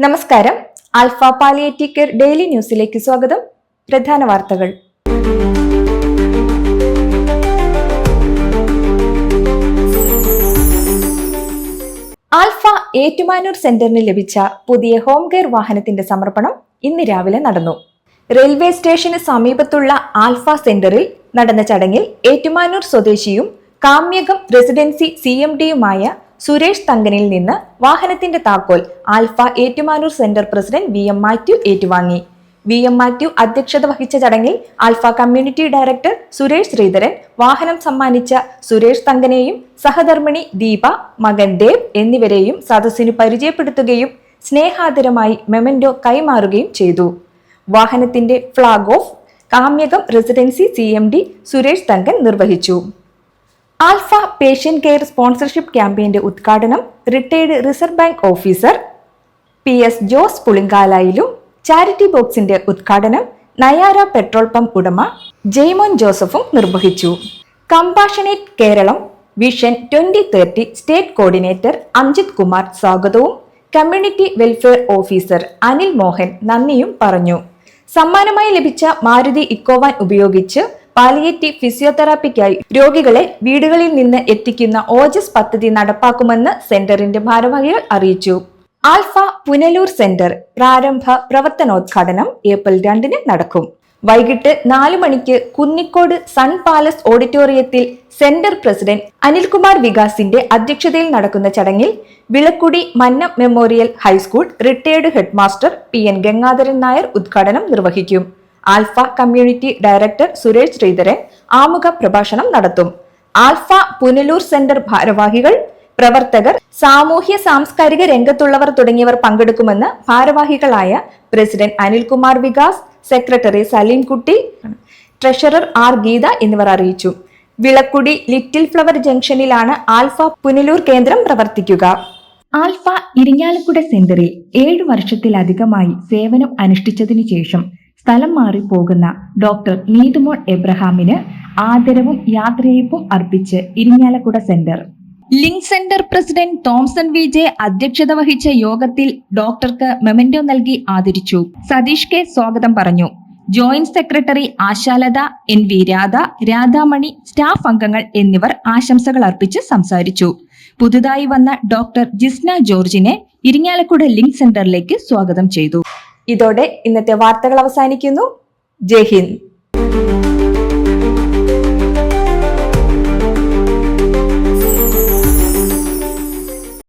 നമസ്കാരം. Alpha palliative care daily ന്യൂസിലേക്ക് സ്വാഗതം. പ്രധാന വാർത്തകൾ. ആൽഫ ഏറ്റുമാനൂർ സെന്ററിന് ലഭിച്ച പുതിയ ഹോം കെയർ വാഹനത്തിന്റെ സമർപ്പണം ഇന്ന് രാവിലെ നടന്നു. റെയിൽവേ സ്റ്റേഷന് സമീപത്തുള്ള ആൽഫ സെന്ററിൽ നടന്ന ചടങ്ങിൽ ഏറ്റുമാനൂർ സ്വദേശിയും കാമ്യകം റെസിഡൻസി CMDയുമായ സുരേഷ് തങ്കനിൽ നിന്ന് വാഹനത്തിന്റെ താക്കോൽ alpha Ettumanoor centre president VM Mathew ഏറ്റുവാങ്ങി. VM മാത്യു അധ്യക്ഷത വഹിച്ച ചടങ്ങിൽ alpha community director Suresh Sreedharan വാഹനം സമ്മാനിച്ച സുരേഷ് തങ്കനെയും സഹധർമ്മിണി ദീപ, മകൻ ദേവ് എന്നിവരെയും സദസ്സിനു പരിചയപ്പെടുത്തുകയും സ്നേഹാദരമായി മെമന്റോ കൈമാറുകയും ചെയ്തു. വാഹനത്തിന്റെ flag off Kamyakam residency CMD Suresh Thankan നിർവഹിച്ചു. ആൽഫ പേഷ്യന്റ് കെയർ സ്പോൺസർഷിപ്പ് ക്യാമ്പയിന്റെ ഉദ്ഘാടനം retired reserve bank officer PS Jose പുളിങ്കാലായിലും ചാരിറ്റി ബോക്സിന്റെ ഉദ്ഘാടനം നയാര പെട്രോൾ പമ്പ് ഉടമ ജെയ്മോൻ ജോസഫും നിർവഹിച്ചു. Compassionate Keralam vision 2030 state coordinator Amjith Kumar സ്വാഗതവും community welfare officer Anil Mohan നന്ദിയും പറഞ്ഞു. സമ്മാനമായി ലഭിച്ച മാരുതി ഇക്കോവാൻ ഉപയോഗിച്ച് പാലിയേറ്റീവ് ഫിസിയോതെറാപ്പിക്കായി രോഗികളെ വീടുകളിൽ നിന്ന് എത്തിക്കുന്ന ഓജസ് പദ്ധതി നടപ്പാക്കുമെന്ന് സെന്ററിന്റെ ഭാരവാഹികൾ അറിയിച്ചു. ആൽഫ പുനലൂർ സെന്റർ പ്രാരംഭ പ്രവർത്തനോദ്ഘാടനം ഏപ്രിൽ 2 നടക്കും. വൈകിട്ട് 4 മണിക്ക് കുന്നിക്കോട് സൺ പാലസ് ഓഡിറ്റോറിയത്തിൽ സെന്റർ പ്രസിഡന്റ് അനിൽകുമാർ വികാസിന്റെ അധ്യക്ഷതയിൽ നടക്കുന്ന ചടങ്ങിൽ Vilakkudi Mannam memorial high school retired headmaster PN Gangadharan Nair ഉദ്ഘാടനം നിർവഹിക്കും. Alpha community director Suresh Sreedharan ആമുഖ പ്രഭാഷണം നടത്തും. ആൽഫ പുനലൂർ സെന്റർ ഭാരവാഹികൾ, പ്രവർത്തകർ, സാമൂഹ്യ സാംസ്കാരിക രംഗത്തുള്ളവർ തുടങ്ങിയവർ പങ്കെടുക്കുമെന്ന് ഭാരവാഹികളായ president Anilkumar Vikas, secretary Salimkutty, treasurer R Geetha എന്നിവർ അറിയിച്ചു. വിളക്കുടി ലിറ്റിൽ ഫ്ലവർ ജംഗ്ഷനിലാണ് ആൽഫ പുനലൂർ കേന്ദ്രം പ്രവർത്തിക്കുക. ആൽഫ ഇരിങ്ങാലക്കുട സെന്ററിൽ 7 വർഷത്തിലധികമായി സേവനം അനുഷ്ഠിച്ചതിനു ശേഷം സ്ഥലം മാറി പോകുന്ന ഡോക്ടർ നീതുമോൾ എബ്രഹാമിന് ആദരവും യാത്രയയപ്പും അർപ്പിച്ച് Irinjalakuda centre. Link centre president Thomson VJ അധ്യക്ഷത വഹിച്ച യോഗത്തിൽ ഡോക്ടർക്ക് മെമന്റോ നൽകി ആദരിച്ചു. സതീഷ് K സ്വാഗതം പറഞ്ഞു. Joint secretary Ashalatha, NV Radha, Radhamani, staff അംഗങ്ങൾ എന്നിവർ ആശംസകൾ അർപ്പിച്ച് സംസാരിച്ചു. പുതുതായി വന്ന ഡോക്ടർ ജിസ്ന ജോർജിനെ ഇരിങ്ങാലക്കുട ലിങ്ക് സെന്ററിലേക്ക് സ്വാഗതം ചെയ്തു. ഇതോടെ ഇന്നത്തെ വാർത്തകൾ അവസാനിക്കുന്നു. ജയ് ഹിന്ദ്.